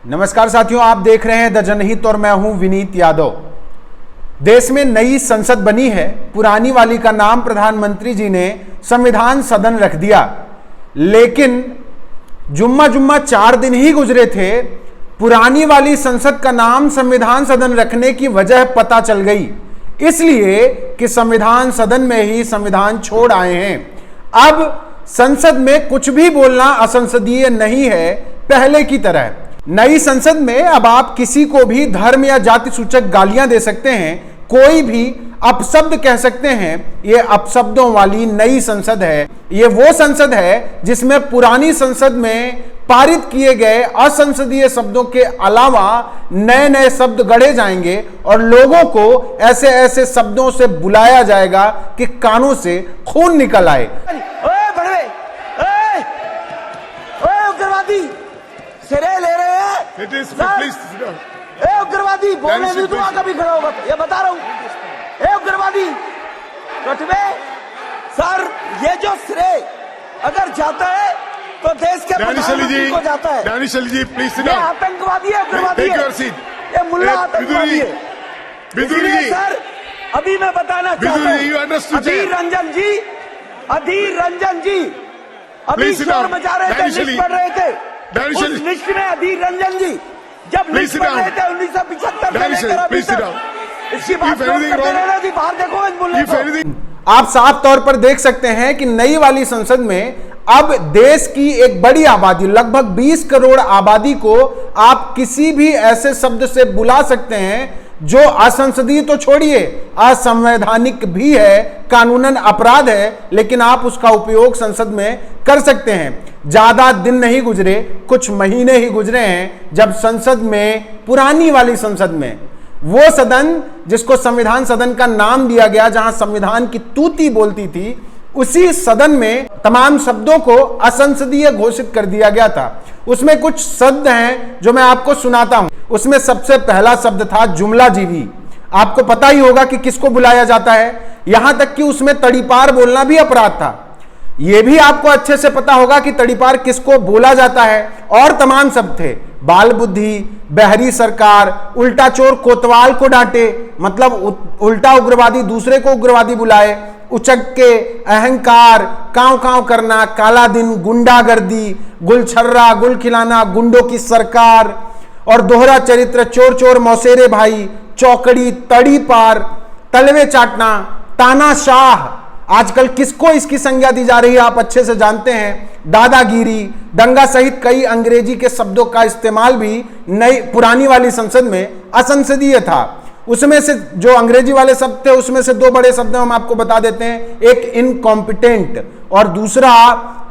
नमस्कार साथियों, आप देख रहे हैं द जनहित और मैं हूं विनीत यादव। देश में नई संसद बनी है। पुरानी वाली का नाम प्रधानमंत्री जी ने संविधान सदन रख दिया, लेकिन जुम्मा 4 दिन ही गुजरे थे, पुरानी वाली संसद का नाम संविधान सदन रखने की वजह पता चल गई, इसलिए कि संविधान सदन में ही संविधान छोड़ आए हैं। अब संसद में कुछ भी बोलना असंसदीय नहीं है पहले की तरह। नई संसद में अब आप किसी को भी धर्म या जाति सूचक गालियां दे सकते हैं, कोई भी अपशब्द कह सकते हैं। ये अपशब्दों वाली नई संसद है। ये वो संसद है जिसमें पुरानी संसद में पारित किए गए असंसदीय शब्दों के अलावा नए नए शब्द गढ़े जाएंगे और लोगों को ऐसे ऐसे शब्दों से बुलाया जाएगा कि कानों से खून निकल आए। उग्रवादी सिरे ले रहे हैं। उग्रवादी बोलने नहीं दूंगा कभी खड़ा होगा, ये बता रहा हूं। उग्रवादी कटवे सर, ये जो श्रेय अगर जाता है तो देश के प्रधानमंत्री को जाता है। जी प्लीज, ये आतंकवादी है, उग्रवादी है, ये मुल्ला आतंकवादी है। इसलिए सर अभी मैं बताना चाहता हूँ, अधीर रंजन जी अभी शोर मचा रहे थे, लिस्ट पढ़ रहे थे। उस लिस्ट में अधीर रंजन जी जब लिस्ट पढ़ रहे थे 1975 से लेकर अभी तक, इसकी बात करते रहना थी। बाहर देखो इस मुल्ले को। आप साफ तौर पर देख सकते हैं कि नई वाली संसद में अब देश की एक बड़ी आबादी, लगभग 20 करोड़ आबादी को आप किसी भी ऐसे शब्द से बुला सकते हैं जो असंसदीय तो छोड़िए, असंवैधानिक भी है, कानूनन अपराध है, लेकिन आप उसका उपयोग संसद में कर सकते हैं। ज्यादा दिन नहीं गुजरे, कुछ महीने ही गुजरे हैं जब संसद में, पुरानी वाली संसद में, वो सदन जिसको संविधान सदन का नाम दिया गया, जहां संविधान की तूती बोलती थी, उसी सदन में तमाम शब्दों को असंसदीय घोषित कर दिया गया था। उसमें कुछ शब्द हैं जो मैं आपको सुनाता हूं। उसमें सबसे पहला शब्द था जुमलाजीवी। आपको पता ही होगा कि किसको बुलाया जाता है, यहां तक कि उसमें तड़ीपार बोलना भी अपराध था। यह भी आपको अच्छे से पता होगा कि तड़ीपार किसको बोला जाता है। और तमाम शब्द थे, बाल बुद्धि, बहरी सरकार, उल्टा चोर कोतवाल को डांटे, मतलब उल्टा उग्रवादी दूसरे को उग्रवादी बुलाए, उचक्के, अहंकार, कांव कांव करना, काला दिन, गुंडागर्दी, गुलछर्रा, गुल खिलाना, गुंडों की सरकार, और दोहरा चरित्र, चोर चोर मौसेरे भाई, चौकड़ी, तड़ी पार, तलवे चाटना, तानाशाह। आजकल किसको इसकी संज्ञा दी जा रही है आप अच्छे से जानते हैं। दादागिरी, दंगा सहित कई अंग्रेजी के शब्दों का इस्तेमाल भी नई पुरानी वाली संसद में असंसदीय था। उसमें से जो अंग्रेजी वाले शब्द थे, उसमें से 2 बड़े शब्द हम आपको बता देते हैं। एक इनकॉम्पिटेंट और दूसरा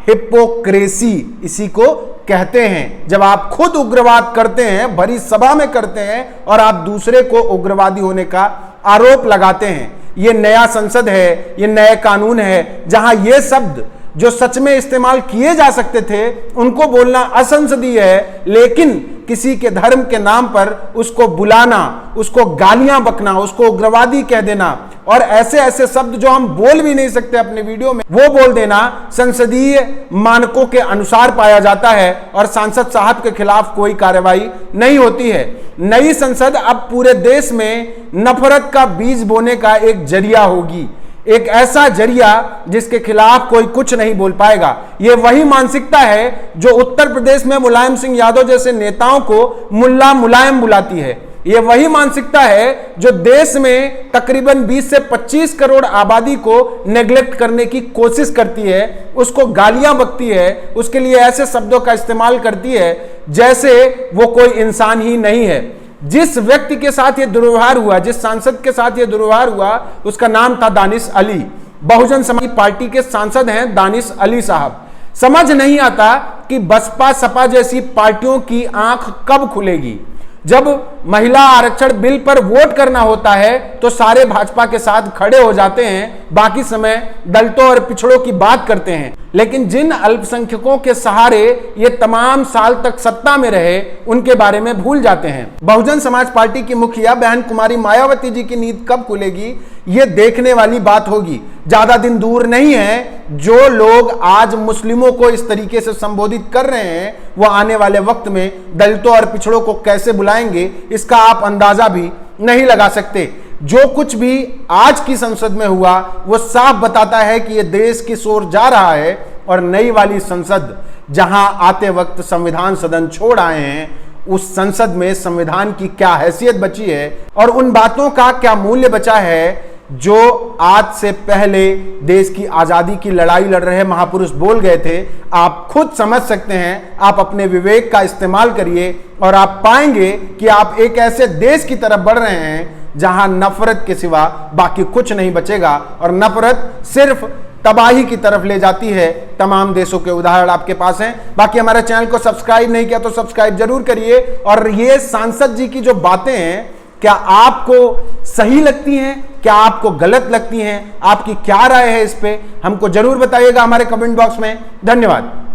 हिपोक्रेसी। इसी को कहते हैं जब आप खुद उग्रवाद करते हैं, भरी सभा में करते हैं, और आप दूसरे को उग्रवादी होने का आरोप लगाते हैं। ये नया संसद है, ये नए कानून है, जहां ये शब्द जो सच में इस्तेमाल किए जा सकते थे उनको बोलना असंसदीय है, लेकिन किसी के धर्म के नाम पर उसको बुलाना, उसको गालियां बकना, उसको उग्रवादी कह देना और ऐसे ऐसे शब्द जो हम बोल भी नहीं सकते अपने वीडियो में, वो बोल देना संसदीय मानकों के अनुसार पाया जाता है और सांसद साहब के खिलाफ कोई कार्रवाई नहीं होती है। नई संसद अब पूरे देश में नफरत का बीज बोने का एक जरिया होगी, एक ऐसा जरिया जिसके खिलाफ कोई कुछ नहीं बोल पाएगा। यह वही मानसिकता है जो उत्तर प्रदेश में मुलायम सिंह यादव जैसे नेताओं को मुल्ला मुलायम बुलाती है। यह वही मानसिकता है जो देश में तकरीबन 20 से 25 करोड़ आबादी को नेग्लेक्ट करने की कोशिश करती है, उसको गालियां बकती है, उसके लिए ऐसे शब्दों का इस्तेमाल करती है जैसे वो कोई इंसान ही नहीं है। जिस व्यक्ति के साथ ये दुर्व्यवहार हुआ, जिस सांसद के साथ ये दुर्व्यवहार हुआ, उसका नाम था दानिश अली। बहुजन समाज पार्टी के सांसद हैं दानिश अली साहब। समझ नहीं आता कि बसपा सपा जैसी पार्टियों की आंख कब खुलेगी। जब महिला आरक्षण बिल पर वोट करना होता है तो सारे भाजपा के साथ खड़े हो जाते हैं, बाकी समय दलितों और पिछड़ों की बात करते हैं। लेकिन जिन अल्पसंख्यकों के सहारे ये तमाम साल तक सत्ता में रहे उनके बारे में भूल जाते हैं। बहुजन समाज पार्टी की मुखिया बहन कुमारी मायावती जी की नींद कब खुलेगी, ये देखने वाली बात होगी। ज्यादा दिन दूर नहीं है, जो लोग आज मुस्लिमों को इस तरीके से संबोधित कर रहे हैं वो आने वाले वक्त में दलितों और पिछड़ों को कैसे बुलाएंगे इसका आप अंदाजा भी नहीं लगा सकते। जो कुछ भी आज की संसद में हुआ वो साफ बताता है कि ये देश की ओर जा रहा है और नई वाली संसद जहां आते वक्त संविधान सदन छोड़ आए हैं, उस संसद में संविधान की क्या हैसियत बची है और उन बातों का क्या मूल्य बचा है जो आज से पहले देश की आजादी की लड़ाई लड़ रहे महापुरुष बोल गए थे। आप खुद समझ सकते हैं, आप अपने विवेक का इस्तेमाल करिए और आप पाएंगे कि आप एक ऐसे देश की तरफ बढ़ रहे हैं जहां नफरत के सिवा बाकी कुछ नहीं बचेगा और नफरत सिर्फ तबाही की तरफ ले जाती है। तमाम देशों के उदाहरण आपके पास हैं। बाकी हमारे चैनल को सब्सक्राइब नहीं किया तो सब्सक्राइब जरूर करिए। और ये सांसद जी की जो बातें हैं, क्या आपको सही लगती हैं, क्या आपको गलत लगती हैं, आपकी क्या राय है इस पे हमको जरूर बताइएगा हमारे कमेंट बॉक्स में। धन्यवाद।